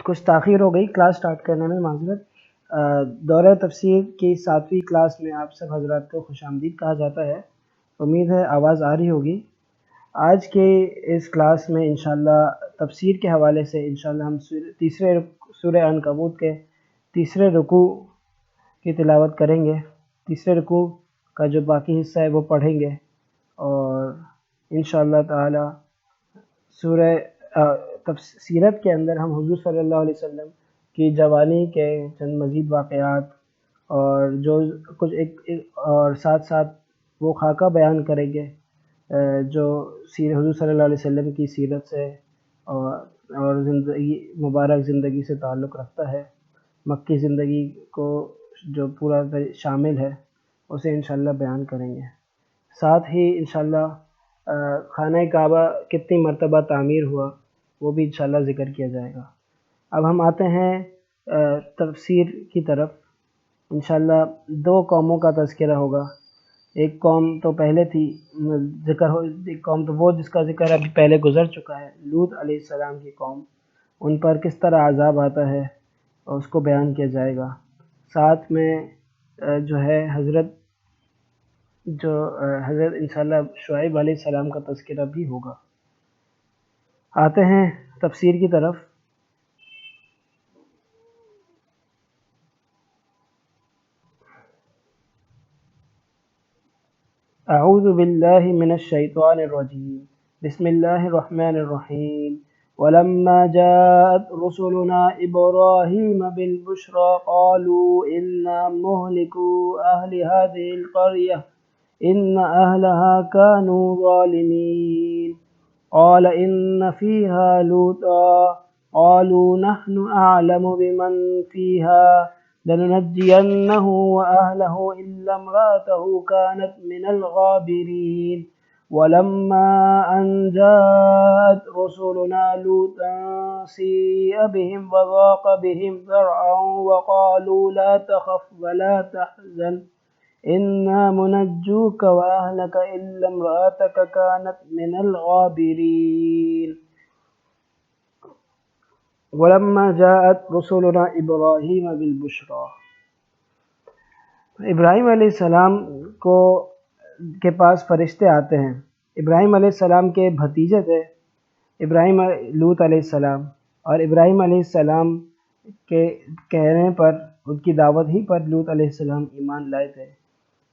کچھ تاخیر ہو گئی کلاس سٹارٹ کرنے میں، معذرت۔ دورہ تفسیر کی 7ویں کلاس میں آپ سب حضرات کو خوش آمدید کہا جاتا ہے۔ امید ہے آواز آ رہی ہوگی۔ آج کے اس کلاس میں انشاءاللہ تفسیر کے حوالے سے انشاءاللہ ہم تیسرے سورہ عنکبوت کے تیسرے رکوع کی تلاوت کریں گے۔ تیسرے رکوع کا جو باقی حصہ ہے وہ پڑھیں گے، اور انشاءاللہ تعالی سورہ سیرت کے اندر ہم حضور صلی اللہ علیہ وسلم کی جوانی کے چند مزید واقعات اور جو کچھ اور ساتھ ساتھ وہ خاکہ بیان کریں گے جو حضور صلی اللہ علیہ وسلم کی سیرت سے اور زندگی مبارک زندگی سے تعلق رکھتا ہے، مکی زندگی کو جو پورا شامل ہے اسے انشاءاللہ بیان کریں گے۔ ساتھ ہی انشاءاللہ خانہ کعبہ کتنی مرتبہ تعمیر ہوا وہ بھی انشاءاللہ ذکر کیا جائے گا۔ اب ہم آتے ہیں تفسیر کی طرف۔ انشاءاللہ 2 قوموں کا تذکرہ ہوگا۔ ایک قوم تو پہلے تھی، ایک قوم تو وہ جس کا ذکر ابھی پہلے گزر چکا ہے، لوط علیہ السلام کی قوم، ان پر کس طرح عذاب آتا ہے اور اس کو بیان کیا جائے گا۔ ساتھ میں جو ہے حضرت انشاءاللہ شعیب علیہ السلام کا تذکرہ بھی ہوگا۔ آتے ہیں تفسیر کی طرف۔ اعوذ باللہ من الشیطان الرجیم، بسم اللہ الرحمن الرحیم۔ ولما جاءت رسلنا ابراہیم بالبشرى قالوا انا مهلكوا اہل هذه القرية ان اہلها كانوا ظالمین قال ان فيها لوطا قالوا نحن اعلم بمن فيها لننجينه وأهله إلا امرأته كانت من الغابرين ولما أن جاءت رسلنا لوطا سيء بهم وضاق بهم ذرعا وقالوا لا تخف ولا تحزن إنا منجوك وأهلك إلا امرأتك كانت من الغابرين ولما جاءت رسلنا ابراہیم بالبشرى۔ ابراہیم علیہ السلام کے پاس فرشتے آتے ہیں۔ ابراہیم علیہ السلام کے بھتیجے تھے لوط علیہ السلام، اور ابراہیم علیہ السلام کے کہنے پر، ان کی دعوت ہی پر لوط علیہ السلام ایمان لائے تھے،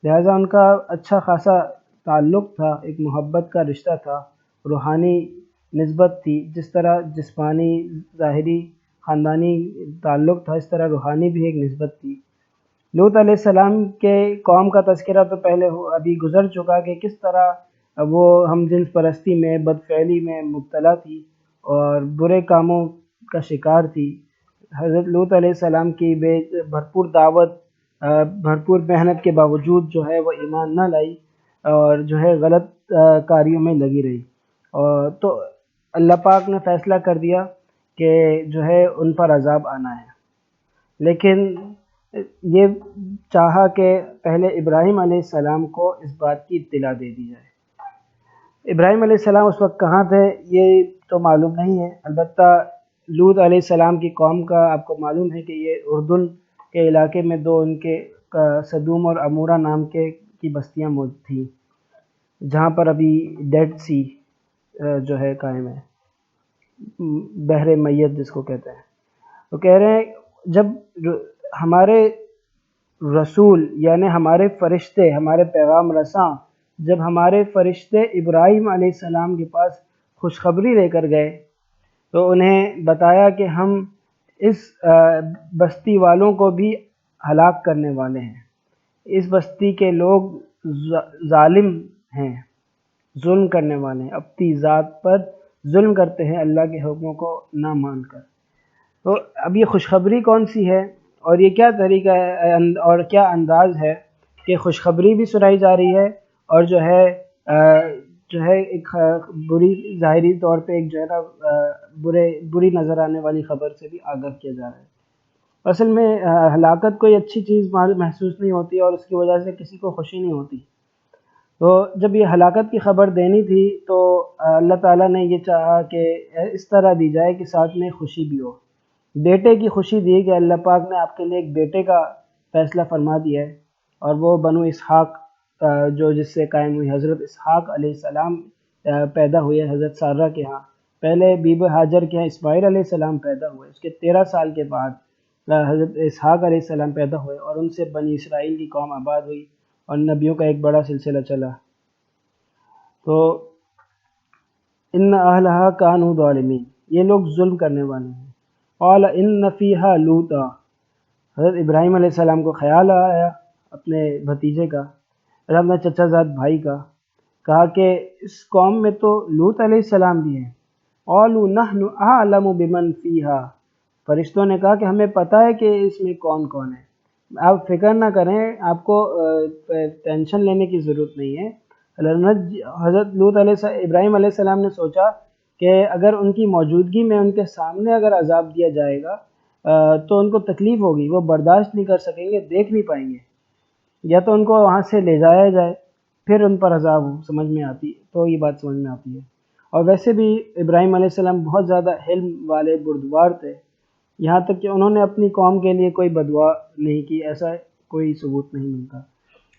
لہٰذا ان کا اچھا خاصا تعلق تھا، ایک محبت کا رشتہ تھا، روحانی نسبت تھی۔ جس طرح جسمانی ظاہری خاندانی تعلق تھا، اس طرح روحانی بھی ایک نسبت تھی۔ لوط علیہ السلام کے قوم کا تذکرہ تو پہلے ابھی گزر چکا کہ کس طرح وہ ہم جنس پرستی میں، بدفعلی میں مبتلا تھی اور برے کاموں کا شکار تھی۔ حضرت لوط علیہ السلام کی بھرپور دعوت، بھرپور محنت کے باوجود جو ہے وہ ایمان نہ لائی اور جو ہے غلط کاریوں میں لگی رہی، اور تو اللہ پاک نے فیصلہ کر دیا کہ جو ہے ان پر عذاب آنا ہے، لیکن یہ چاہا کہ پہلے ابراہیم علیہ السلام کو اس بات کی اطلاع دے دی جائے۔ ابراہیم علیہ السلام اس وقت کہاں تھے یہ تو معلوم نہیں ہے، البتہ لوط علیہ السلام کی قوم کا آپ کو معلوم ہے کہ یہ اردن کے علاقے میں 2 ان کے سدوم اور عمورہ نام کی بستیاں موجود تھیں، جہاں پر ابھی ڈیڈ سی جو ہے قائم ہے، بحر میت جس کو کہتے ہیں۔ تو کہہ رہے ہیں جب ہمارے رسول یعنی ہمارے فرشتے، ہمارے پیغام رساں، جب ہمارے فرشتے ابراہیم علیہ السلام کے پاس خوشخبری لے کر گئے تو انہیں بتایا کہ ہم اس بستی والوں کو بھی ہلاک کرنے والے ہیں، اس بستی کے لوگ ظالم ہیں، ظلم کرنے والے ہیں، اپنی ذات پر ظلم کرتے ہیں اللہ کے حکموں کو نہ مان کر۔ تو اب یہ خوشخبری کون سی ہے اور یہ کیا طریقہ ہے اور کیا انداز ہے کہ خوشخبری بھی سنائی جا رہی ہے اور جو ہے ایک بری ظاہری طور پہ ایک جو ہے نا بری نظر آنے والی خبر سے بھی آگاہ کیا جا رہا ہے۔ اصل میں ہلاکت کوئی اچھی چیز محسوس نہیں ہوتی اور اس کی وجہ سے کسی کو خوشی نہیں ہوتی، تو جب یہ ہلاکت کی خبر دینی تھی تو اللہ تعالیٰ نے یہ چاہا کہ اس طرح دی جائے کہ ساتھ میں خوشی بھی ہو۔ بیٹے کی خوشی دی کہ اللہ پاک نے آپ کے لیے ایک بیٹے کا فیصلہ فرما دیا ہے، اور وہ بنو اسحاق جو جس سے قائم ہوئی، حضرت اسحاق علیہ السلام پیدا ہوئے حضرت سارہ کے ہاں۔ پہلے بی بی ہاجر کے ہاں اسماعیل علیہ السلام پیدا ہوئے، اس کے 13 سال کے بعد حضرت اسحاق علیہ السلام پیدا ہوئے، اور ان سے بنی اسرائیل کی قوم آباد ہوئی اور نبیوں کا ایک بڑا سلسلہ چلا۔ تو ان اہلھا کانوا ظالمین، یہ لوگ ظلم کرنے والے ہیں۔ قال ان فیہا لوطا، حضرت ابراہیم علیہ السلام کو خیال آیا اپنے بھتیجے کا، اپنا چچا زاد بھائی کا، کہا کہ اس قوم میں تو لوط علیہ السلام بھی ہیں۔ قالوا نحن اعلم بمن فیہا، فرشتوں نے کہا کہ ہمیں پتہ ہے کہ اس میں کون کون ہے، آپ فکر نہ کریں، آپ کو ٹینشن لینے کی ضرورت نہیں ہے۔ حضرت لوط ابراہیم علیہ السلام نے سوچا کہ اگر ان کی موجودگی میں ان کے سامنے اگر عذاب دیا جائے گا تو ان کو تکلیف ہوگی، وہ برداشت نہیں کر سکیں گے، دیکھ نہیں پائیں گے، یا تو ان کو وہاں سے لے جایا جائے پھر ان پر عذاب ہو، سمجھ میں آتی ہے، تو یہ بات سمجھ میں آتی ہے۔ اور ویسے بھی ابراہیم علیہ السلام بہت زیادہ حلم والے بردبار تھے، یہاں تک کہ انہوں نے اپنی قوم کے لیے کوئی بدعا نہیں کی، ایسا کوئی ثبوت نہیں ملتا۔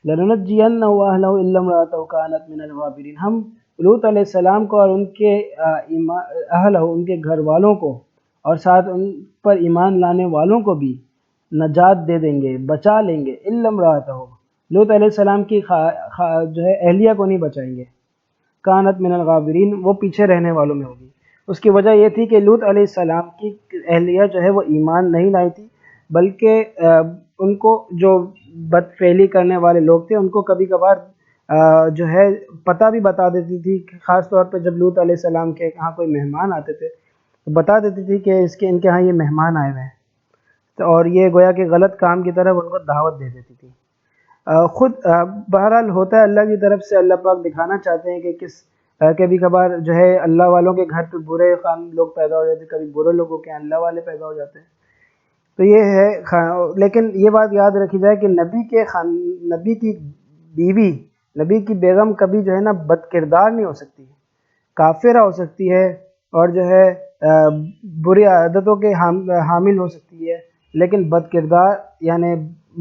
لَنُنَجِّيَنَّهُ وَأَهْلَهُ إِلَّا امْرَأَتَهُ كَانَتْ مِنَ الْغَابِرِينَ، ہم لوط علیہ السلام کو اور ان کے ان کے گھر والوں کو اور ساتھ ان پر ایمان لانے والوں کو بھی نجات دے دیں گے، بچا لیں گے۔ إِلَّا امْرَأَتَهُ، لوط علیہ السلام کی جو ہے اہلیہ کو نہیں بچائیں گے۔ کانت من الغابرین، وہ پیچھے رہنے والوں میں ہوگی۔ اس کی وجہ یہ تھی کہ لوط علیہ السلام کی اہلیہ جو ہے وہ ایمان نہیں لائی تھی، بلکہ ان کو جو بد فعلی کرنے والے لوگ تھے ان کو کبھی کبھار جو ہے پتہ بھی بتا دیتی تھی، خاص طور پہ جب لوط علیہ السلام کے ہاں کوئی مہمان آتے تھے تو بتا دیتی تھی کہ ان کے ہاں یہ مہمان آئے ہوئے ہیں، اور یہ گویا کہ غلط کام کی طرف ان کو دعوت دے دیتی تھی۔ خود بہرحال ہوتا ہے اللہ کی طرف سے، اللہ پاک دکھانا چاہتے ہیں کہ کبھی کبھار جو ہے اللہ والوں کے گھر پہ برے خام لوگ پیدا ہو جاتے ہیں، کبھی برے لوگوں کے اللہ والے پیدا ہو جاتے ہیں، تو یہ ہے۔ لیکن یہ بات یاد رکھی جائے کہ نبی کی بیوی، نبی کی بیگم کبھی جو ہے نا بد کردار نہیں ہو سکتی، کافرہ ہو سکتی ہے، اور جو ہے بری عادتوں کے حامل ہو سکتی ہے، لیکن بد کردار یعنی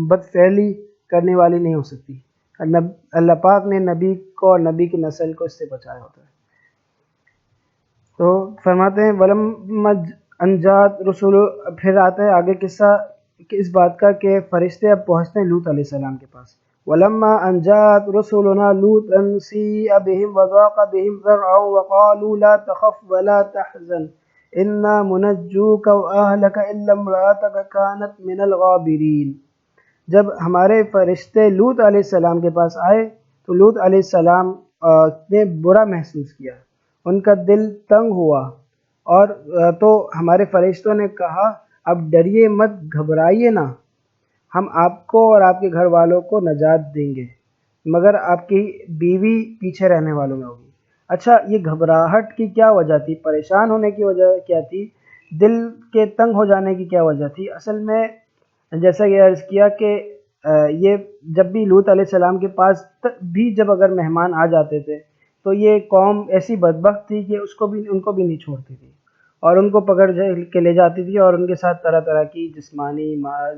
بد فعلی کرنے والی نہیں ہو سکتی۔ اللہ پاک نے نبی کو اور نبی کی نسل کو اس سے بچایا ہوتا ہے۔ تو فرماتے ہیں ولم انجات رسول، پھر آتا ہے آگے قصہ کہ اس بات کا کہ فرشتے اب پہنچتے ہیں لوط علیہ السلام کے پاس۔ ولما انجات رسولنا لوطا سیء بهم وضاق بهم ذرعا وقالوا لا تخف ولا تحزن انا منجوك واهلك الا امرأتك كانت من الغابرین، جب ہمارے فرشتے لوط علیہ السلام کے پاس آئے تو لوط علیہ السلام نے برا محسوس کیا، ان کا دل تنگ ہوا، اور تو ہمارے فرشتوں نے کہا اب ڈریے مت، گھبرائیے نہ، ہم آپ کو اور آپ کے گھر والوں کو نجات دیں گے، مگر آپ کی بیوی پیچھے رہنے والوں میں ہوگی۔ اچھا، یہ گھبراہٹ کی کیا وجہ تھی، پریشان ہونے کی وجہ کیا تھی، دل کے تنگ ہو جانے کی کیا وجہ تھی؟ اصل میں جیسا کہ عرض کیا کہ یہ جب بھی لوط علیہ السلام کے پاس بھی جب اگر مہمان آ جاتے تھے تو یہ قوم ایسی بدبخت تھی کہ ان کو بھی نہیں چھوڑتی تھی، اور ان کو پکڑ کے لے جاتی تھی اور ان کے ساتھ طرح طرح کی جسمانی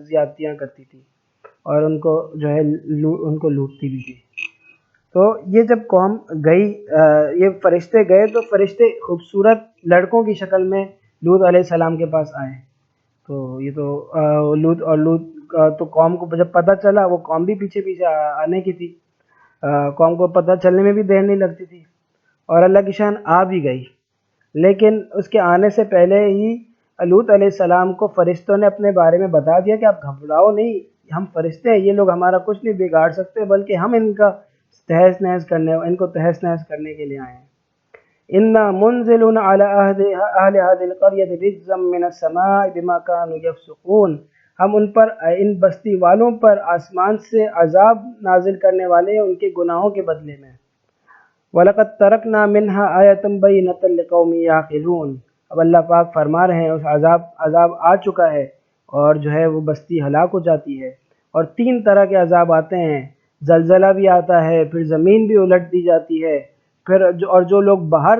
زیادتیاں کرتی تھی، اور ان کو جو ہے ان کو لوٹتی بھی تھی۔ تو یہ جب قوم گئی، یہ فرشتے گئے تو فرشتے خوبصورت لڑکوں کی شکل میں لوط علیہ السلام کے پاس آئے، تو یہ تو لوط تو قوم کو جب پتہ چلا، وہ قوم بھی پیچھے پیچھے آنے کی تھی، قوم کو پتہ چلنے میں بھی دیر نہیں لگتی تھی، اور اللہ کی شان آ بھی گئی۔ لیکن اس کے آنے سے پہلے ہی لوط علیہ السلام کو فرشتوں نے اپنے بارے میں بتا دیا کہ آپ گھبراؤ نہیں، ہم فرشتے ہیں، یہ لوگ ہمارا کچھ نہیں بگاڑ سکتے، بلکہ ہم ان کو تہس نہس کرنے کے لیے آئے ہیں۔ انا منزلون علی اہل هذه القرية رجزا من السماء بما كانوا يفسقون، ہم ان بستی والوں پر آسمان سے عذاب نازل کرنے والے ہیں ان کے گناہوں کے بدلے میں۔ وَلَقَدْ تَرَكْنَا مِنْهَا آيَةً بَيِّنَةً لِقَوْمٍ يَعْقِلُونَ، اب اللہ پاک فرما رہے ہیں اس عذاب آ چکا ہے، اور جو ہے وہ بستی ہلاک ہو جاتی ہے، اور 3 طرح کے عذاب آتے ہیں، زلزلہ بھی آتا ہے، پھر زمین بھی الٹ دی جاتی ہے، پھر جو لوگ باہر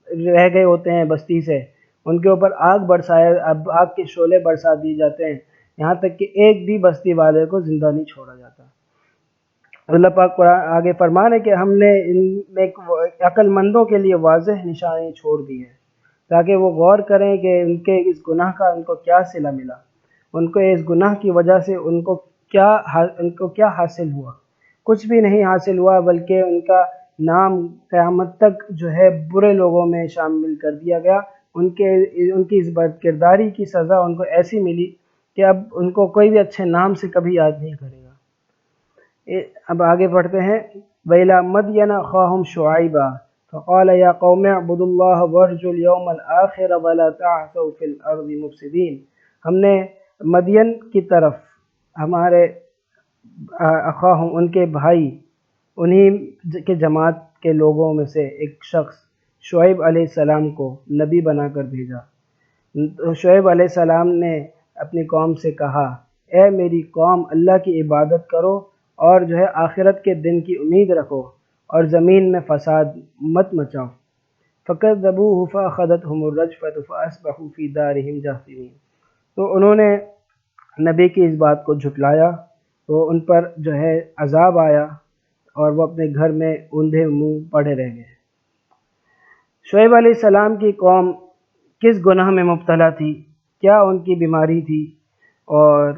رہ گئے ہوتے ہیں بستی سے، ان کے اوپر آگ کے شعلے برسا دیے جاتے ہیں، یہاں تک کہ ایک بھی بستی والے کو زندہ نہیں چھوڑا جاتا۔ اللہ پاک قرآن آگے فرمان ہے کہ ہم نے ان میں عقل مندوں کے لیے واضح نشانی چھوڑ دی ہے، تاکہ وہ غور کریں کہ ان کے اس گناہ کا ان کو کیا صلہ ملا، ان کو اس گناہ کی وجہ سے ان کو کیا حاصل ہوا۔ کچھ بھی نہیں حاصل ہوا، بلکہ ان کا نام قیامت تک جو ہے برے لوگوں میں شامل کر دیا گیا۔ ان کی اس بد کرداری کی سزا ان کو ایسی ملی کہ اب ان کو کوئی بھی اچھے نام سے کبھی یاد نہیں کرے گا۔ اب آگے پڑھتے ہیں، وَإِلَىٰ مَدْيَنَ أَخَاهُمْ شُعَيْبًا فَقَالَ يَا قَوْمِ اعْبُدُوا اللَّهَ وَارْجُوا الْيَوْمَ الْآخِرَ وَلَا تَعْثَوْا فِي الْأَرْضِ مُفْسِدِينَ۔ ہم نے مدین کی طرف ہمارے اخاہم ان کے بھائی، انہی کے جماعت کے لوگوں میں سے ایک شخص شعیب علیہ السلام کو نبی بنا کر بھیجا۔ شعیب علیہ السلام نے اپنی قوم سے کہا، اے میری قوم، اللہ کی عبادت کرو اور جو ہے آخرت کے دن کی امید رکھو اور زمین میں فساد مت مچاؤ۔ فَكَذَّبُوهُ فَأَخَذَتْهُمُ الرَّجْفَةُ فَأَصْبَحُوا فِي دَارِهِمْ جَاثِمِينَ۔ تو انہوں نے نبی کی اس بات کو جھٹلایا تو ان پر جو ہے عذاب آیا اور وہ اپنے گھر میں اوندھے منہ پڑے رہ گئے۔ شعیب علیہ السلام کی قوم کس گناہ میں مبتلا تھی، کیا ان کی بیماری تھی، اور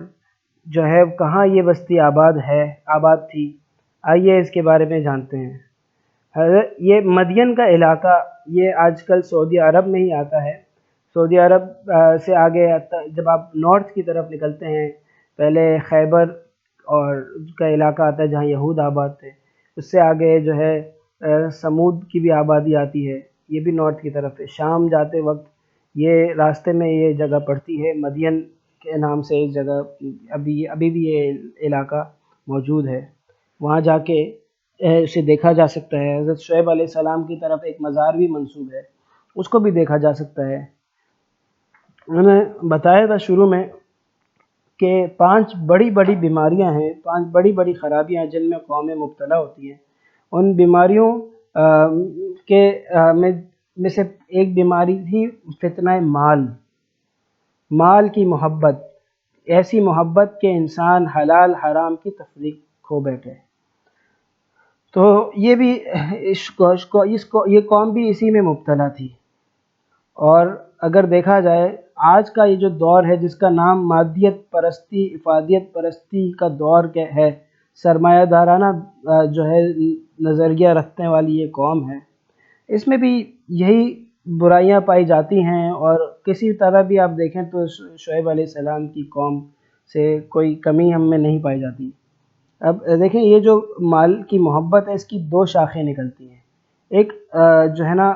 جو ہے کہاں یہ بستی آباد تھی، آئیے اس کے بارے میں جانتے ہیں۔ یہ مدین کا علاقہ یہ آج کل سعودی عرب میں ہی آتا ہے۔ سعودی عرب سے آگے جب آپ نارتھ کی طرف نکلتے ہیں، پہلے خیبر اور کا علاقہ آتا ہے جہاں یہود آباد تھے، اس سے آگے جو ہے سمود کی بھی آبادی آتی ہے، یہ بھی نارتھ کی طرف ہے۔ شام جاتے وقت یہ راستے میں یہ جگہ پڑتی ہے، مدین کے نام سے ایک جگہ ابھی بھی یہ علاقہ موجود ہے، وہاں جا کے اسے دیکھا جا سکتا ہے۔ حضرت شعیب علیہ السلام کی طرف ایک مزار بھی منسوب ہے، اس کو بھی دیکھا جا سکتا ہے۔ انہوں نے بتایا تھا شروع میں کہ 5 بڑی بڑی بیماریاں ہیں، 5 بڑی بڑی خرابیاں ہیں جن میں قومیں مبتلا ہوتی ہیں۔ ان بیماریوں کے میں سے ایک بیماری تھی فتنہ مال کی محبت، ایسی محبت کہ انسان حلال حرام کی تفریق کھو بیٹھے۔ تو یہ بھی یہ قوم بھی اسی میں مبتلا تھی۔ اور اگر دیکھا جائے آج کا یہ جو دور ہے جس کا نام مادیت پرستی، افادیت پرستی کا دور ہے، سرمایہ دارانہ جو ہے نظریہ رکھنے والی یہ قوم ہے، اس میں بھی یہی برائیاں پائی جاتی ہیں، اور کسی طرح بھی آپ دیکھیں تو شعیب علیہ السلام کی قوم سے کوئی کمی ہم میں نہیں پائی جاتی۔ اب دیکھیں یہ جو مال کی محبت ہے اس کی 2 شاخیں نکلتی ہیں، ایک جو ہے نا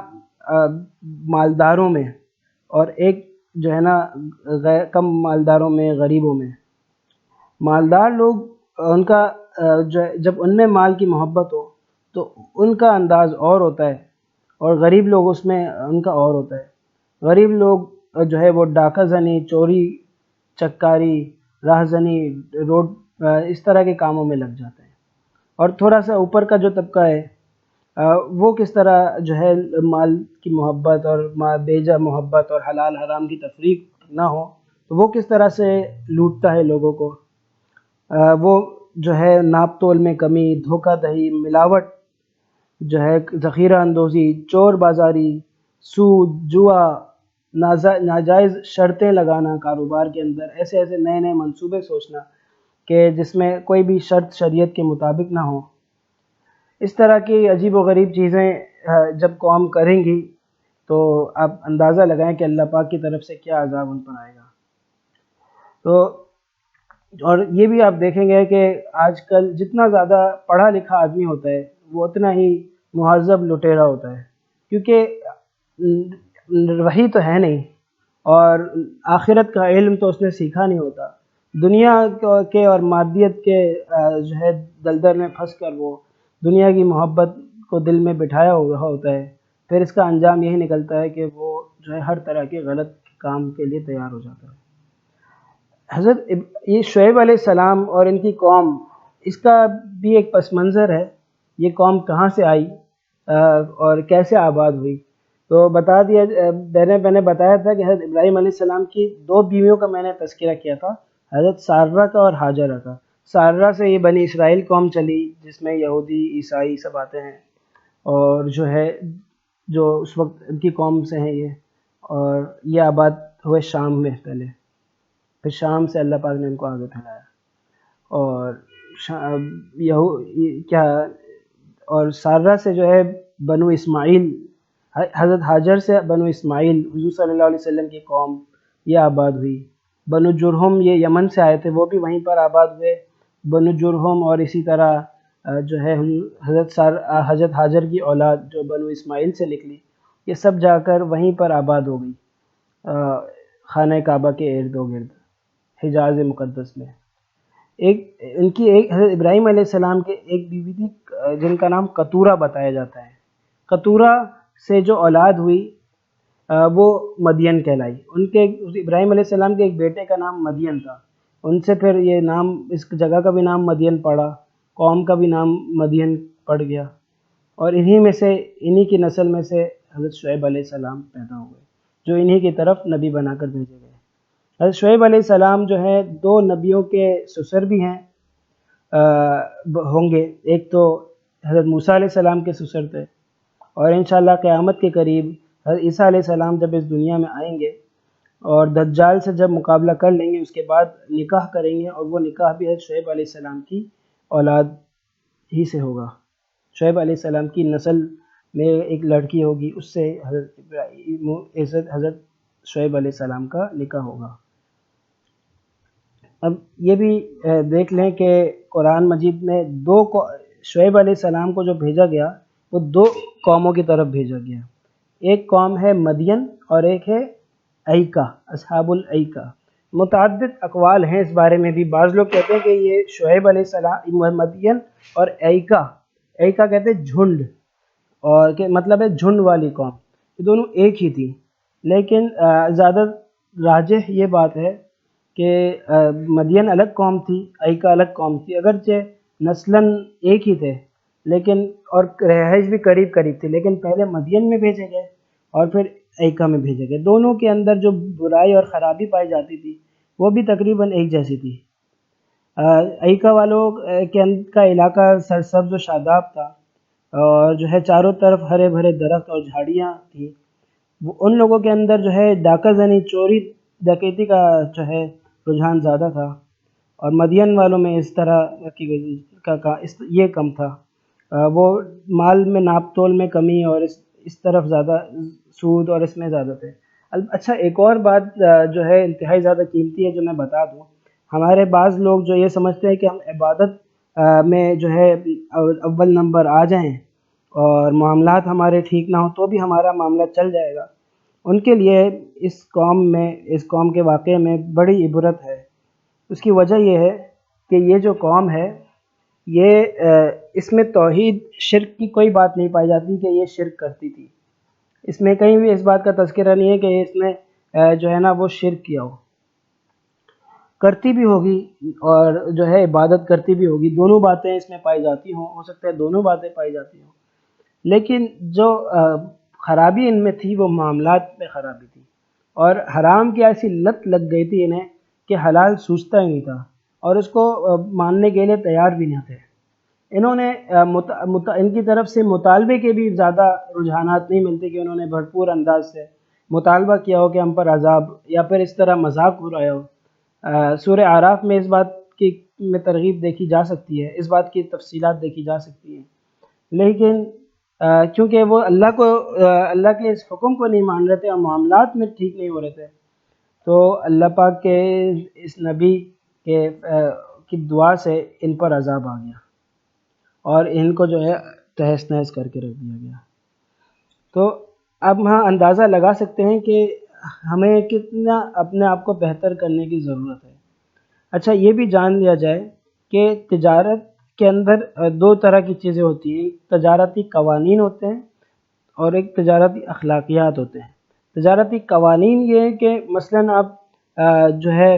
مالداروں میں، اور ایک جو ہے نا کم مالداروں میں، غریبوں میں۔ مالدار لوگ ان کا جب ان میں مال کی محبت ہو تو ان کا انداز اور ہوتا ہے، اور غریب لوگ اس میں ان کا اور ہوتا ہے۔ غریب لوگ جو ہے وہ ڈاکہ زنی، چوری چکاری، راہ زنی، روڈ اس طرح کے کاموں میں لگ جاتے ہیں، اور تھوڑا سا اوپر کا جو طبقہ ہے وہ کس طرح جو ہے مال کی محبت اور بیجا محبت اور حلال حرام کی تفریق نہ ہو تو وہ کس طرح سے لوٹتا ہے لوگوں کو۔ وہ جو ہے ناپ تول میں کمی، دھوکہ دہی، ملاوٹ، جو ہے ذخیرہ اندوزی، چور بازاری، سود، جوا، ناجائز شرطیں لگانا کاروبار کے اندر، ایسے نئے نئے منصوبے سوچنا کہ جس میں کوئی بھی شرط شریعت کے مطابق نہ ہو۔ اس طرح کی عجیب و غریب چیزیں جب قوم کریں گی تو آپ اندازہ لگائیں کہ اللہ پاک کی طرف سے کیا عذاب ان پر آئے گا۔ تو اور یہ بھی آپ دیکھیں گے کہ آج کل جتنا زیادہ پڑھا لکھا آدمی ہوتا ہے وہ اتنا ہی مہذب لٹیرا ہوتا ہے، کیونکہ وہی تو ہے نہیں، اور آخرت کا علم تو اس نے سیکھا نہیں ہوتا۔ دنیا کے اور مادیت کے جو ہے دلدل میں پھنس کر وہ دنیا کی محبت کو دل میں بٹھایا ہوا ہوتا ہے، پھر اس کا انجام یہی نکلتا ہے کہ وہ جو ہے ہر طرح کے غلط کام کے لیے تیار ہو جاتا ہے۔ حضرت یہ شعیب علیہ السلام اور ان کی قوم اس کا بھی ایک پس منظر ہے، یہ قوم کہاں سے آئی اور کیسے آباد ہوئی۔ تو بتا دیا، میں نے بتایا تھا کہ حضرت ابراہیم علیہ السلام کی 2 بیویوں کا میں نے تذکرہ کیا تھا، حضرت سارہ کا اور ہاجرہ کا۔ سارہ سے یہ بنی اسرائیل قوم چلی جس میں یہودی عیسائی سب آتے ہیں، اور جو ہے جو اس وقت ان کی قوم سے ہیں یہ، اور یہ آباد ہوئے شام میں پہلے، پھر شام سے اللہ پاک نے ان کو آگے پھیلایا، اور کیا، اور سارہ سے جو ہے بنو اسماعیل، حضرت ہاجر سے بنو اسماعیل حضور صلی اللہ علیہ وسلم کی قوم یہ آباد ہوئی۔ بنو جرہم یہ یمن سے آئے تھے، وہ بھی وہیں پر آباد ہوئے۔ بنو جرہم اور اسی طرح جو ہے حضرت ہاجر کی اولاد جو بنو اسماعیل سے نکلی، یہ سب جا کر وہیں پر آباد ہو گئی، خانہ کعبہ کے ارد و گرد حجاز مقدس میں۔ ان کی ایک حضرت ابراہیم علیہ السلام کے ایک بیوی تھی جن کا نام قطورہ بتایا جاتا ہے۔ قطورہ سے جو اولاد ہوئی وہ مدین کہلائی۔ ان کے ابراہیم علیہ السلام کے ایک بیٹے کا نام مدین تھا، ان سے پھر یہ نام، اس جگہ کا بھی نام مدین پڑا، قوم کا بھی نام مدین پڑ گیا، اور انہی کی نسل میں سے حضرت شعیب علیہ السلام پیدا ہوئے جو انہی کی طرف نبی بنا کر بھیجے گئے۔ حضرت شعیب علیہ السلام جو ہے 2 نبیوں کے سسر بھی ہیں ہوں گے، ایک تو حضرت موسیٰ علیہ السلام کے سسر تھے، اور انشاءاللہ قیامت کے قریب حضرت عیسیٰ علیہ السلام جب اس دنیا میں آئیں گے اور دجال سے جب مقابلہ کر لیں گے، اس کے بعد نکاح کریں گے، اور وہ نکاح بھی حضرت شعیب علیہ السلام کی اولاد ہی سے ہوگا۔ شعیب علیہ السلام کی نسل میں ایک لڑکی ہوگی، اس سے حضرت شعیب علیہ السلام کا نکاح ہوگا۔ اب یہ بھی دیکھ لیں کہ قرآن مجید میں شعیب علیہ السلام کو جو بھیجا گیا وہ 2 قوموں کی طرف بھیجا گیا، ایک قوم ہے مدین اور ایک ہے ایکا، اصحاب الایکا۔ متعدد اقوال ہیں اس بارے میں بھی، بعض لوگ کہتے ہیں کہ یہ شعیب علیہ السلام مدین اور ایکا کہتے ہیں جھنڈ، اور کہ مطلب ہے جھنڈ والی قوم، یہ دونوں ایک ہی تھی، لیکن زیادہ راجح یہ بات ہے کہ مدین الگ قوم تھی، ایکا الگ قوم تھی، اگرچہ نسلاً ایک ہی تھے لیکن، اور رہائش بھی قریب قریب تھی، لیکن پہلے مدین میں بھیجے گئے اور پھر ایکا میں بھیجے گئے۔ دونوں کے اندر جو برائی اور خرابی پائی جاتی تھی وہ بھی تقریباً ایک جیسی تھی۔ ایکا والوں کا علاقہ سرسبز و شاداب تھا، اور جو ہے چاروں طرف ہرے بھرے درخت اور جھاڑیاں تھیں۔ ان لوگوں کے اندر جو ہے ڈاکہ زنی، چوری ڈکیتی کا جو ہے رجحان زیادہ تھا، اور مدین والوں میں اس طرح یہ کم تھا، وہ مال میں ناپ تول میں کمی اور اس طرف زیادہ سود اور اس میں زیادہ تھے۔ اچھا، ایک اور بات جو ہے انتہائی زیادہ قیمتی ہے جو میں بتا دوں، ہمارے بعض لوگ جو یہ سمجھتے ہیں کہ ہم عبادت میں جو ہے اول نمبر آ جائیں اور معاملات ہمارے ٹھیک نہ ہوں تو بھی ہمارا معاملہ چل جائے گا، ان کے لیے اس قوم کے واقعے میں بڑی عبرت ہے۔ اس کی وجہ یہ ہے کہ یہ جو قوم ہے یہ اس میں توحید شرک کی کوئی بات نہیں پائی جاتی کہ یہ شرک کرتی تھی، اس میں کہیں بھی اس بات کا تذکرہ نہیں ہے کہ اس نے جو ہے نا وہ شرک کیا ہو، کرتی بھی ہوگی اور جو ہے عبادت کرتی بھی ہوگی، دونوں باتیں اس میں پائی جاتی ہوں، ہو سکتا ہے دونوں باتیں پائی جاتی ہوں، لیکن جو خرابی ان میں تھی وہ معاملات میں خرابی تھی، اور حرام کی ایسی لت لگ گئی تھی انہیں کہ حلال سوچتا ہی نہیں تھا، اور اس کو ماننے کے لیے تیار بھی نہیں تھے۔ انہوں نے ان کی طرف سے مطالبے کے بھی زیادہ رجحانات نہیں ملتے کہ انہوں نے بھرپور انداز سے مطالبہ کیا ہو کہ ہم پر عذاب، یا پھر اس طرح مذاق اڑایا ہو۔ سورہ اعراف میں اس بات کی میں ترغیب دیکھی جا سکتی ہے، اس بات کی تفصیلات دیکھی جا سکتی ہیں، لیکن کیونکہ وہ اللہ کے اس حکم کو نہیں مان رہے تھے اور معاملات میں ٹھیک نہیں ہو رہے تھے، تو اللہ پاک کے اس نبی کی دعا سے ان پر عذاب آ گیا اور ان کو جو ہے تہس نہس کر کے رکھ دیا گیا۔ تو اب ہاں اندازہ لگا سکتے ہیں کہ ہمیں کتنا اپنے آپ کو بہتر کرنے کی ضرورت ہے۔ اچھا، یہ بھی جان لیا جائے کہ تجارت کے اندر 2 طرح کی چیزیں ہوتی ہیں، ایک تجارتی قوانین ہوتے ہیں اور ایک تجارتی اخلاقیات ہوتے ہیں۔ تجارتی قوانین یہ ہے کہ مثلاً آپ جو ہے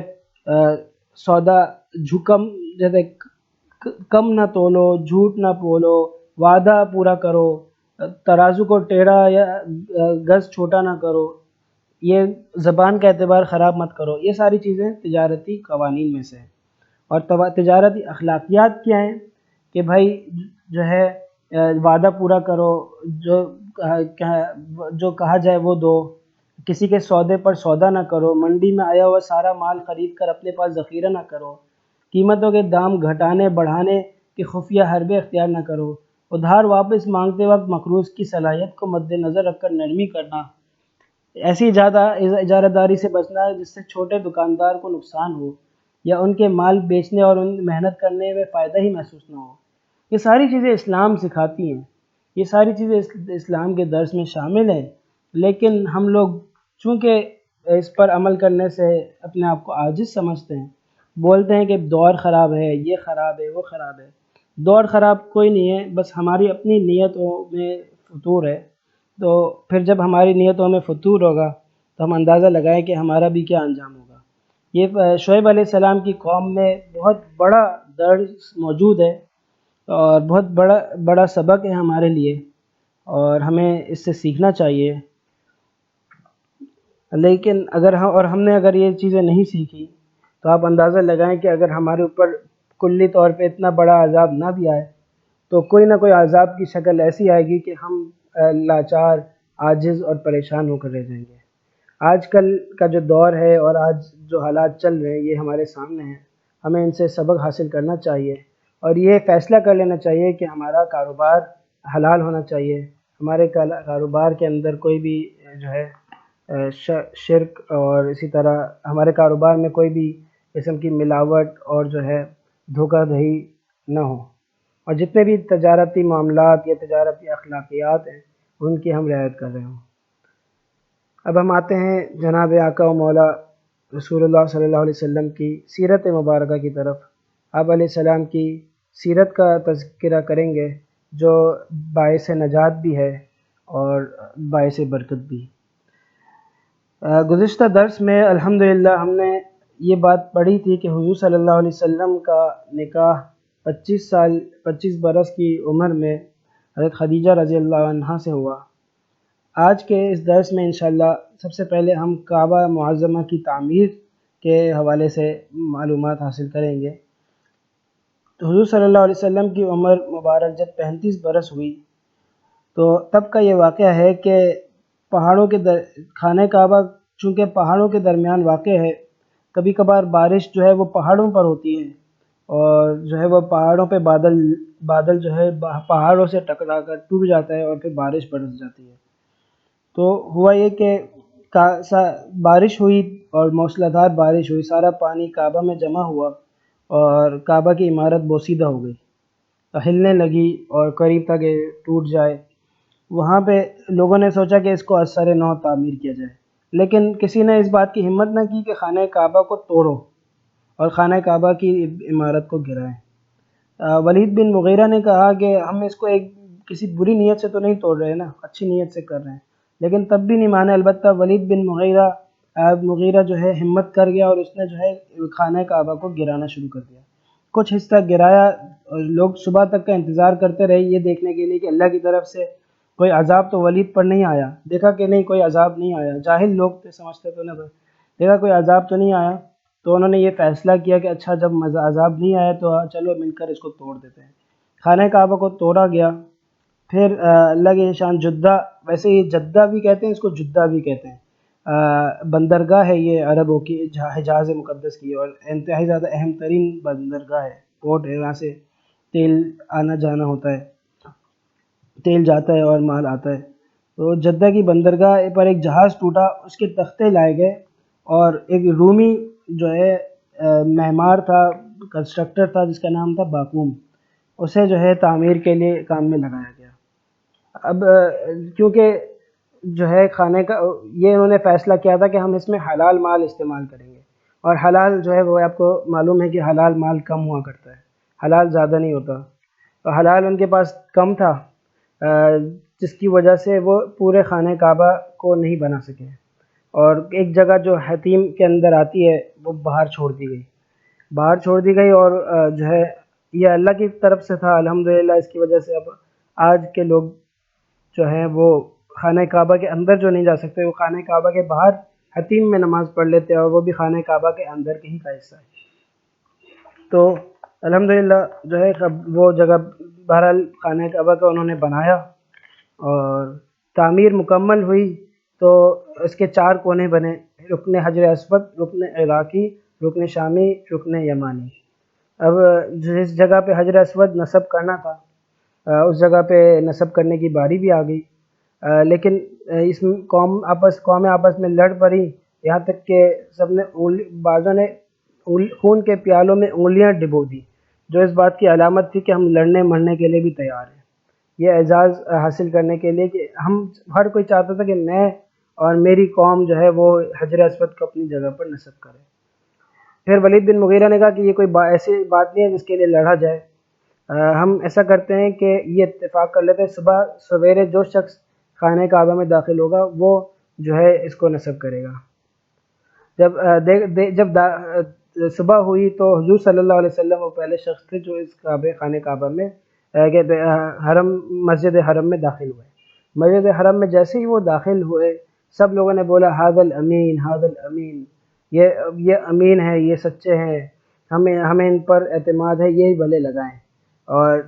سودا جھکم جیسے کم نہ تولو، جھوٹ نہ بولو، وعدہ پورا کرو، ترازو کو ٹیڑھا یا گز چھوٹا نہ کرو، یہ زبان کا اعتبار خراب مت کرو. یہ ساری چیزیں تجارتی قوانین میں سے ہیں. اور تجارتی اخلاقیات کیا ہیں کہ بھائی جو ہے وعدہ پورا کرو، جو کہا جائے وہ دو، کسی کے سودے پر سودا نہ کرو، منڈی میں آیا ہوا سارا مال خرید کر اپنے پاس ذخیرہ نہ کرو، قیمتوں کے دام گھٹانے بڑھانے کی خفیہ حربے اختیار نہ کرو، ادھار واپس مانگتے وقت مقروض کی صلاحیت کو مد نظر رکھ کر نرمی کرنا، ایسی اجارہ داری سے بچنا جس سے چھوٹے دکاندار کو نقصان ہو یا ان کے مال بیچنے اور ان محنت کرنے میں فائدہ ہی محسوس نہ ہو. یہ ساری چیزیں اسلام سکھاتی ہیں، یہ ساری چیزیں اسلام کے درس میں شامل ہیں، لیکن ہم لوگ چونکہ اس پر عمل کرنے سے اپنے آپ کو عاجز سمجھتے ہیں، بولتے ہیں کہ دور خراب ہے، یہ خراب ہے، وہ خراب ہے. دور خراب کوئی نہیں ہے، بس ہماری اپنی نیتوں میں فتور ہے. تو پھر جب ہماری نیتوں میں فتور ہوگا تو ہم اندازہ لگائیں کہ ہمارا بھی کیا انجام ہوگا. یہ شعیب علیہ السلام کی قوم میں بہت بڑا درس موجود ہے اور بہت بڑا سبق ہے ہمارے لیے، اور ہمیں اس سے سیکھنا چاہیے. لیکن ہم نے اگر یہ چیزیں نہیں سیکھی تو آپ اندازہ لگائیں کہ اگر ہمارے اوپر کلی طور پہ اتنا بڑا عذاب نہ بھی آئے تو کوئی نہ کوئی عذاب کی شکل ایسی آئے گی کہ ہم لاچار، عاجز اور پریشان ہو کر رہ جائیں گے. آج کل کا جو دور ہے اور آج جو حالات چل رہے ہیں یہ ہمارے سامنے ہیں، ہمیں ان سے سبق حاصل کرنا چاہیے اور یہ فیصلہ کر لینا چاہیے کہ ہمارا کاروبار حلال ہونا چاہیے. ہمارے کاروبار کے اندر کوئی بھی جو ہے شرک اور اسی طرح ہمارے کاروبار میں کوئی بھی قسم کی ملاوٹ اور جو ہے دھوکہ دہی نہ ہو، اور جتنے بھی تجارتی معاملات یا تجارتی اخلاقیات ہیں ان کی ہم رعایت کر رہے ہوں. اب ہم آتے ہیں جناب آقا و مولا رسول اللہ صلی اللہ علیہ وسلم کی سیرت مبارکہ کی طرف. آپ علیہ السلام کی سیرت کا تذکرہ کریں گے جو باعث نجات بھی ہے اور باعث برکت بھی. گزشتہ درس میں الحمدللہ ہم نے یہ بات پڑھی تھی کہ حضور صلی اللہ علیہ وسلم کا نکاح 25 برس کی عمر میں حضرت خدیجہ رضی اللہ عنہا سے ہوا. آج کے اس درس میں انشاءاللہ سب سے پہلے ہم کعبہ معظمہ کی تعمیر کے حوالے سے معلومات حاصل کریں گے. تو حضور صلی اللہ علیہ وسلم کی عمر مبارک جب 35 برس ہوئی تو تب کا یہ واقعہ ہے کہ پہاڑوں کے خانہ کعبہ چونکہ پہاڑوں کے درمیان واقع ہے، کبھی کبھار بارش جو ہے وہ پہاڑوں پر ہوتی ہے اور جو ہے وہ پہاڑوں پہ بادل جو ہے پہاڑوں سے ٹکرا کر ٹوٹ جاتا ہے اور پھر بارش برس جاتی ہے. تو ہوا یہ کہ بارش ہوئی اور موسلا دھار بارش ہوئی، سارا پانی کعبہ میں جمع ہوا اور کعبہ کی عمارت بوسیدہ ہو گئی، ہلنے لگی اور قریب تک ٹوٹ جائے. وہاں پہ لوگوں نے سوچا کہ اس کو از سر نو تعمیر کیا جائے، لیکن کسی نے اس بات کی ہمت نہ کی کہ خانہ کعبہ کو توڑو اور خانہ کعبہ کی عمارت کو گرائیں. ولید بن مغیرہ نے کہا کہ ہم اس کو کسی بری نیت سے تو نہیں توڑ رہے نا، اچھی نیت سے کر رہے ہیں، لیکن تب بھی نہیں مانے. البتہ ولید بن مغیرہ جو ہے ہمت کر گیا اور اس نے جو ہے خانہ کعبہ کو گرانا شروع کر دیا. کچھ حصہ گرایا، لوگ صبح تک کا انتظار کرتے رہے یہ دیکھنے کے لیے کہ اللہ کی طرف سے کوئی عذاب تو ولید پر نہیں آیا. دیکھا کہ نہیں، کوئی عذاب نہیں آیا. جاہل لوگ تھے، سمجھتے تو نہ، دیکھا کوئی عذاب تو نہیں آیا، تو انہوں نے یہ فیصلہ کیا کہ اچھا جب عذاب نہیں آیا تو چلو مل کر اس کو توڑ دیتے ہیں. خانہ کعبہ کو توڑا گیا. پھر اللہ کی شان جدہ، ویسے یہ جدہ بھی کہتے ہیں، اس کو جدہ بھی کہتے ہیں، بندرگاہ ہے یہ عربوں کی، حجاز مقدس کی، اور انتہائی زیادہ اہم ترین بندرگاہ ہے، پورٹ ہے، یہاں سے تیل آنا جانا ہوتا ہے، تیل جاتا ہے اور مال آتا ہے. تو جدہ کی بندرگاہ پر ایک جہاز ٹوٹا، اس کے تختے لائے گئے اور ایک رومی جو ہے معمار تھا، کنسٹرکٹر تھا جس کا نام تھا باقوم، اسے جو ہے تعمیر کے لیے کام میں لگایا گیا. اب کیونکہ جو ہے خانے کا یہ انہوں نے فیصلہ کیا تھا کہ ہم اس میں حلال مال استعمال کریں گے، اور حلال جو ہے وہ آپ کو معلوم ہے کہ حلال مال کم ہوا کرتا ہے، حلال زیادہ نہیں ہوتا. تو حلال ان کے پاس کم تھا جس کی وجہ سے وہ پورے خانہ کعبہ کو نہیں بنا سکے، اور ایک جگہ جو حتیم کے اندر آتی ہے وہ باہر چھوڑ دی گئی اور جو ہے یہ اللہ کی طرف سے تھا الحمدللہ. اس کی وجہ سے اب آج کے لوگ جو ہیں وہ خانہ کعبہ کے اندر جو نہیں جا سکتے، وہ خانہ کعبہ کے باہر حتیم میں نماز پڑھ لیتے ہیں، اور وہ بھی خانہ کعبہ کے اندر کے ہی کا حصہ ہے. تو الحمدللہ جو ہے وہ جگہ بہرحال خانہ کعبہ کا انہوں نے بنایا، اور تعمیر مکمل ہوئی تو اس کے 4 کونے بنے: رکن حجر اسود، رکن عراقی، رکن شامی، رکن یمانی. اب جس جگہ پہ حجر اسود نصب کرنا تھا اس جگہ پہ نصب کرنے کی باری بھی آ گئی، لیکن اس میں قومیں آپس میں لڑ پڑی، یہاں تک کہ سب نے بعضوں نے خون کے پیالوں میں انگلیاں ڈبو دی، جو اس بات کی علامت تھی کہ ہم لڑنے مرنے کے لیے بھی تیار ہیں. یہ اعزاز حاصل کرنے کے لیے کہ ہر کوئی چاہتا تھا کہ میں اور میری قوم جو ہے وہ حجر اسود کو اپنی جگہ پر نصب کرے. پھر ولید بن مغیرہ نے کہا کہ یہ کوئی ایسی بات نہیں ہے جس کے لیے لڑا جائے، ہم ایسا کرتے ہیں کہ یہ اتفاق کر لیتے ہیں صبح سویرے جو شخص خانہ کعبہ میں داخل ہوگا وہ جو ہے اس کو نصب کرے گا. جب صبح ہوئی تو حضور صلی اللہ علیہ وسلم وہ پہلے شخص تھے جو اس خانہ کعبہ میں مسجد حرم میں داخل ہوئے. مسجد حرم میں جیسے ہی وہ داخل ہوئے سب لوگوں نے بولا حاذا الامین، حاذا الامین، یہ امین ہے، یہ سچے ہیں، ہمیں ان پر اعتماد ہے، یہی بلے لگائیں. اور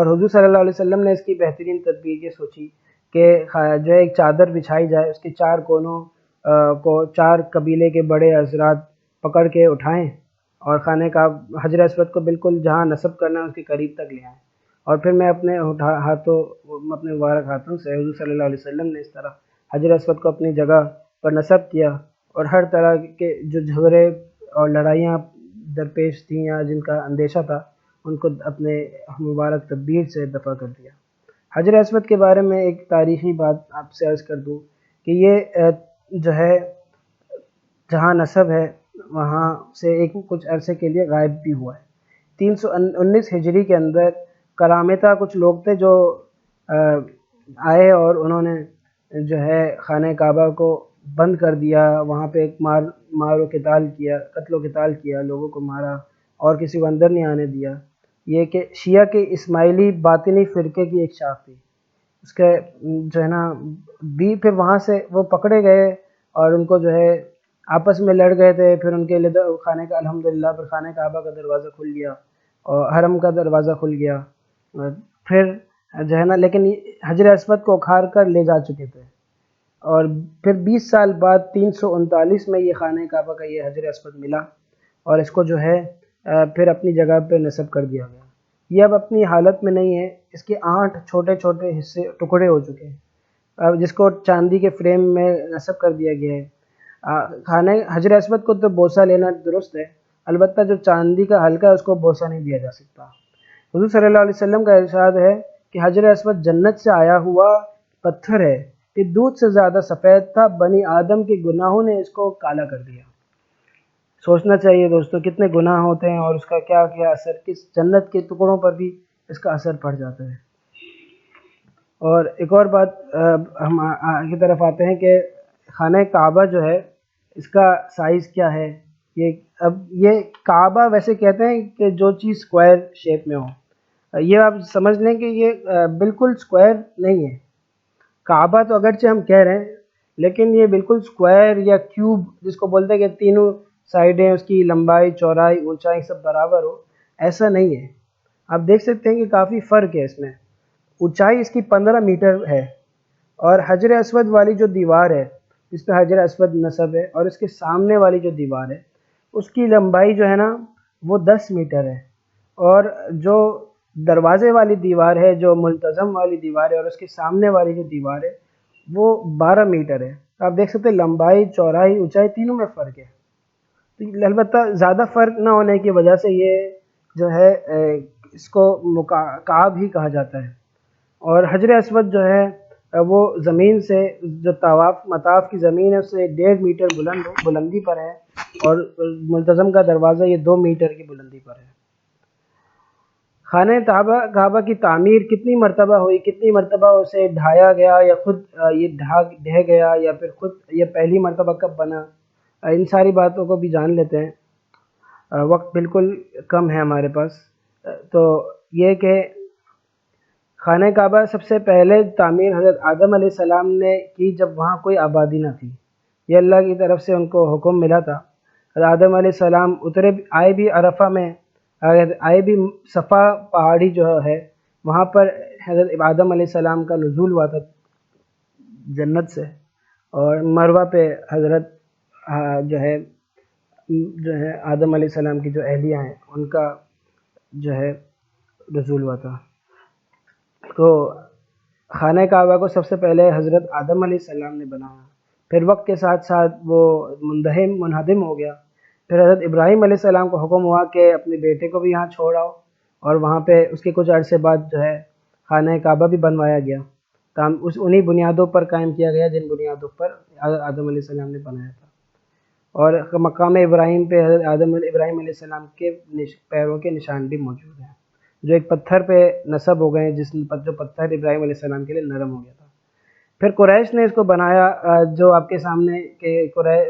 حضور صلی اللہ علیہ وسلم نے اس کی بہترین تدبیر یہ سوچی کہ جو ایک چادر بچھائی جائے، اس کے 4 کونوں کو 4 قبیلے کے بڑے حضرات پکڑ کے اٹھائیں اور خانہ کا حجر اسود کو بالکل جہاں نصب کرنا ہے اس کے قریب تک لے آئیں. اور پھر میں اپنے مبارک ہاتھوں سے حضور صلی اللہ علیہ وسلم نے اس طرح حجر اسود کو اپنی جگہ پر نصب کیا، اور ہر طرح کے جو جھگڑے اور لڑائیاں درپیش تھیں یا جن کا اندیشہ تھا ان کو اپنے مبارک تدبیر سے دفع کر دیا. حجر اسود کے بارے میں ایک تاریخی بات آپ سے عرض کر دوں کہ یہ جو ہے جہاں نصب ہے وہاں سے کچھ عرصے کے لیے غائب بھی ہوا ہے. 319 ہجری کے اندر کرامتا کچھ لوگ تھے جو آئے اور انہوں نے جو ہے خانہ کعبہ کو بند کر دیا، وہاں پہ ایک مار و قتال کیا، قتل و قتال کیا، لوگوں کو مارا اور کسی کو اندر نہیں آنے دیا. یہ کہ شیعہ کے اسماعیلی باطنی فرقے کی ایک شاخ تھی، اس کے جو ہے نا بھی پھر وہاں سے وہ پکڑے گئے اور ان کو جو ہے آپس میں لڑ گئے تھے. پھر ان کے لیے خانہ کا الحمدللہ پھر خانہ کعبہ کا دروازہ کھل گیا اور حرم کا دروازہ کھل گیا. پھر جو ہے نا لیکن حجر اسود کو اکھاڑ کر لے جا چکے تھے، اور پھر 20 سال بعد 339 میں یہ خانہ کعبہ کا یہ حجر اسود ملا اور اس کو جو ہے پھر اپنی جگہ پہ نصب کر دیا گیا. یہ اب اپنی حالت میں نہیں ہے، اس کے 8 چھوٹے چھوٹے حصے ٹکڑے ہو چکے ہیں جس کو چاندی کے فریم میں نصب کر دیا گیا ہے. خانہ حجر اسود کو تو بوسہ لینا درست ہے، البتہ جو چاندی کا حلقہ ہے اس کو بوسہ نہیں دیا جا سکتا. حضور صلی اللہ علیہ وسلم کا ارشاد ہے کہ حجر اسود جنت سے آیا ہوا پتھر ہے، یہ دودھ سے زیادہ سفید تھا، بنی آدم کے گناہوں نے اس کو کالا کر دیا. سوچنا چاہیے دوستو کتنے گناہ ہوتے ہیں اور اس کا کیا کیا اثر کس جنت کے ٹکڑوں پر بھی اس کا اثر پڑ جاتا ہے. اور ایک اور بات ہم کی طرف آتے ہیں کہ خانہ کعبہ جو ہے اس کا سائز کیا ہے. یہ کعبہ ویسے کہتے ہیں کہ جو چیز سکوائر شیپ میں ہو، یہ آپ سمجھ لیں کہ یہ بالکل سکوائر نہیں ہے. کعبہ تو اگرچہ ہم کہہ رہے ہیں لیکن یہ بالکل سکوائر یا کیوب جس کو بولتے ہیں کہ تینوں سائڈیں اس کی لمبائی چوڑائی اونچائی سب برابر ہو، ایسا نہیں ہے. آپ دیکھ سکتے ہیں کہ کافی فرق ہے اس میں. اونچائی اس کی 15 میٹر ہے، اور حجر اسود والی جو دیوار ہے جس پہ حجر اسود نصب ہے اور اس کے سامنے والی جو دیوار ہے اس کی لمبائی جو ہے نا وہ 10 میٹر ہے، اور جو دروازے والی دیوار ہے جو ملتزم والی دیوار ہے اور اس کے سامنے والی جو دیوار ہے وہ 12 میٹر ہے. تو آپ دیکھ سکتے ہیں لمبائی چوڑائی اونچائی تینوں میں فرق ہے. تو البتہ زیادہ فرق نہ ہونے کی وجہ سے یہ جو ہے اس کو کعب ہی کہا جاتا ہے. اور حجر اسود جو ہے وہ زمین سے جو مطاف کی زمین ہے اس سے 1.5 میٹر بلندی پر ہے، اور ملتزم کا دروازہ یہ 2 میٹر کی بلندی پر ہے. خانہ کعبہ کی تعمیر کتنی مرتبہ ہوئی، کتنی مرتبہ اسے ڈھایا گیا یا خود یہ ڈھہ گیا یا پھر خود یہ پہلی مرتبہ کب بنا، ان ساری باتوں کو بھی جان لیتے ہیں. وقت بالکل کم ہے ہمارے پاس. تو یہ کہ خانہ کعبہ سب سے پہلے تعمیر حضرت آدم علیہ السلام نے کی جب وہاں کوئی آبادی نہ تھی. یہ اللہ کی طرف سے ان کو حکم ملا تھا. حضرت آدم علیہ السلام آئے بھی عرفہ میں، آئے بھی صفا پہاڑی جو ہے وہاں پر حضرت آدم علیہ السلام کا نزول ہوا تھا جنت سے، اور مروہ پہ حضرت جو ہے آدم علیہ السلام کی جو اہلیہ ہیں ان کا جو ہے نزول ہوا تھا. تو خانہ کعبہ کو سب سے پہلے حضرت آدم علیہ السلام نے بنایا، پھر وقت کے ساتھ ساتھ وہ منہدم ہو گیا. پھر حضرت ابراہیم علیہ السلام کو حکم ہوا کہ اپنے بیٹے کو بھی یہاں چھوڑ آؤ، اور وہاں پہ اس کے کچھ عرصے بعد جو ہے خانہ کعبہ بھی بنوایا گیا. انہی بنیادوں پر قائم کیا گیا جن بنیادوں پر حضرت آدم علیہ السلام نے بنایا تھا. اور مقام ابراہیم پہ حضرت ابراہیم علیہ السلام کے پیروں کے نشان بھی موجود ہیں، جو ایک پتھر پہ نصب ہو گئے ہیں، جو پتھر ابراہیم علیہ السلام کے لیے نرم ہو گیا تھا. پھر قریش نے اس کو بنایا، جو آپ کے سامنے کہ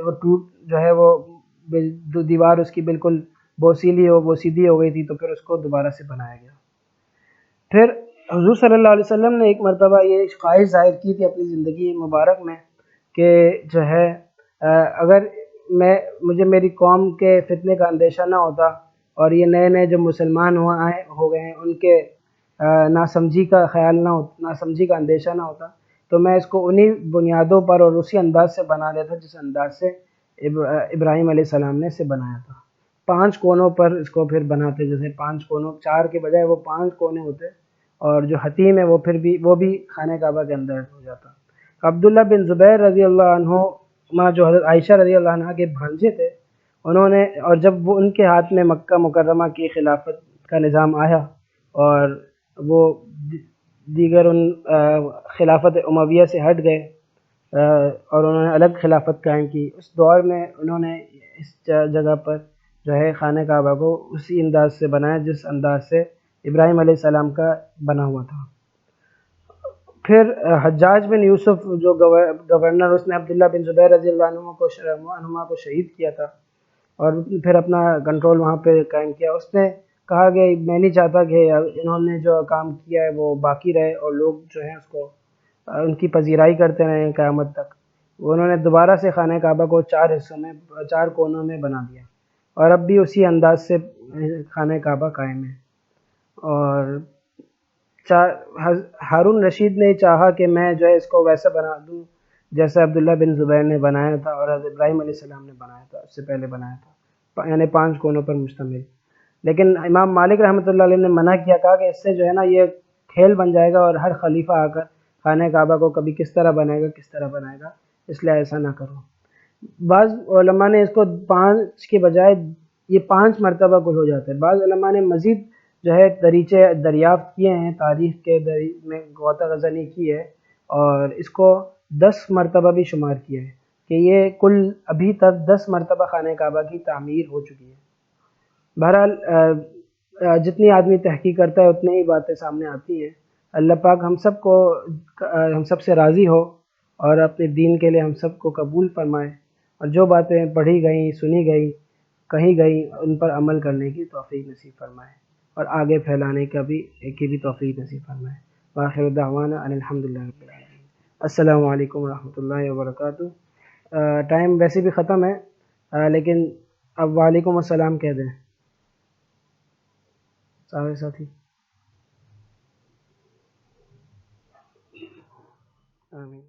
وہ ٹوٹ جو ہے وہ دیوار اس کی بالکل بوسیدھی ہو گئی تھی، تو پھر اس کو دوبارہ سے بنایا گیا. پھر حضور صلی اللہ علیہ وسلم نے ایک مرتبہ یہ خواہش ظاہر کی تھی اپنی زندگی مبارک میں کہ جو ہے اگر مجھے میری قوم کے فتنے کا اندیشہ نہ ہوتا، اور یہ نئے نئے جو مسلمان ہو گئے ہیں ان کے ناسمجھی کا اندیشہ نہ ہوتا، تو میں اس کو انہی بنیادوں پر اور اسی انداز سے بنا لیتا جس انداز سے ابراہیم علیہ السلام نے اسے بنایا تھا. 5 کونوں پر اس کو پھر بناتے، جیسے 5 کونوں، 4 کے بجائے وہ 5 کونے ہوتے، اور جو حتیم ہے وہ بھی خانہ کعبہ کے اندر ہو جاتا. عبداللہ بن زبیر رضی اللہ عنہ جو حضرت عائشہ رضی اللہ عنہ کے بھانجے تھے، انہوں نے، اور جب وہ ان کے ہاتھ میں مکہ مکرمہ کی خلافت کا نظام آیا اور وہ دیگر ان خلافت امویہ سے ہٹ گئے اور انہوں نے الگ خلافت قائم کی، اس دور میں انہوں نے اس جگہ پر جو ہے خانہ کعبہ کو اسی انداز سے بنایا جس انداز سے ابراہیم علیہ السلام کا بنا ہوا تھا. پھر حجاج بن یوسف جو گورنر، اس نے عبداللہ بن زبیر رضی اللہ عنہما کو شہید کیا تھا، اور پھر اپنا کنٹرول وہاں پہ قائم کیا. اس نے کہا کہ میں نہیں چاہتا کہ انہوں نے جو کام کیا ہے وہ باقی رہے اور لوگ جو ہیں اس کو ان کی پذیرائی کرتے رہیں قیامت تک. انہوں نے دوبارہ سے خانہ کعبہ کو 4 حصوں میں، 4 کونوں میں بنا دیا، اور اب بھی اسی انداز سے خانہ کعبہ قائم ہے. اور ہارون رشید نے چاہا کہ میں جو ہے اس کو ویسا بنا دوں جیسے عبداللہ بن زبیر نے بنایا تھا اور حضرت ابراہیم علیہ السلام نے بنایا تھا، اس سے پہلے بنایا تھا، یعنی 5 کونوں پر مشتمل. لیکن امام مالک رحمۃ اللہ علیہ نے منع کیا، کہا کہ اس سے جو ہے نا یہ کھیل بن جائے گا، اور ہر خلیفہ آ کر خانہ کعبہ کو کبھی کس طرح بنائے گا کس طرح بنائے گا، اس لیے ایسا نہ کرو. بعض علماء نے اس کو 5 کے بجائے یہ 5 مرتبہ کل ہو جاتا ہے. بعض علماء نے مزید جو ہے دریچے دریافت کیے ہیں، تاریخ کے میں غوطہ غزنی کی ہے، اور اس کو 10 مرتبہ بھی شمار کیا ہے کہ یہ کل ابھی تک 10 مرتبہ خانہ کعبہ کی تعمیر ہو چکی ہے. بہرحال جتنی آدمی تحقیق کرتا ہے اتنی ہی باتیں سامنے آتی ہیں. اللہ پاک ہم سب سے راضی ہو اور اپنے دین کے لیے ہم سب کو قبول فرمائے، اور جو باتیں پڑھی گئیں، سنی گئیں، کہی گئیں، ان پر عمل کرنے کی توفیق نصیب فرمائے، اور آگے پھیلانے کی بھی توفیق نصیب فرمائے. وآخر دعوانا ان الحمدللہ رب العالمین. السلام علیکم ورحمۃ اللہ وبرکاتہ. ٹائم ویسے بھی ختم ہے، لیکن اب وعلیکم السلام کہہ دیں سارے ساتھی. آمین.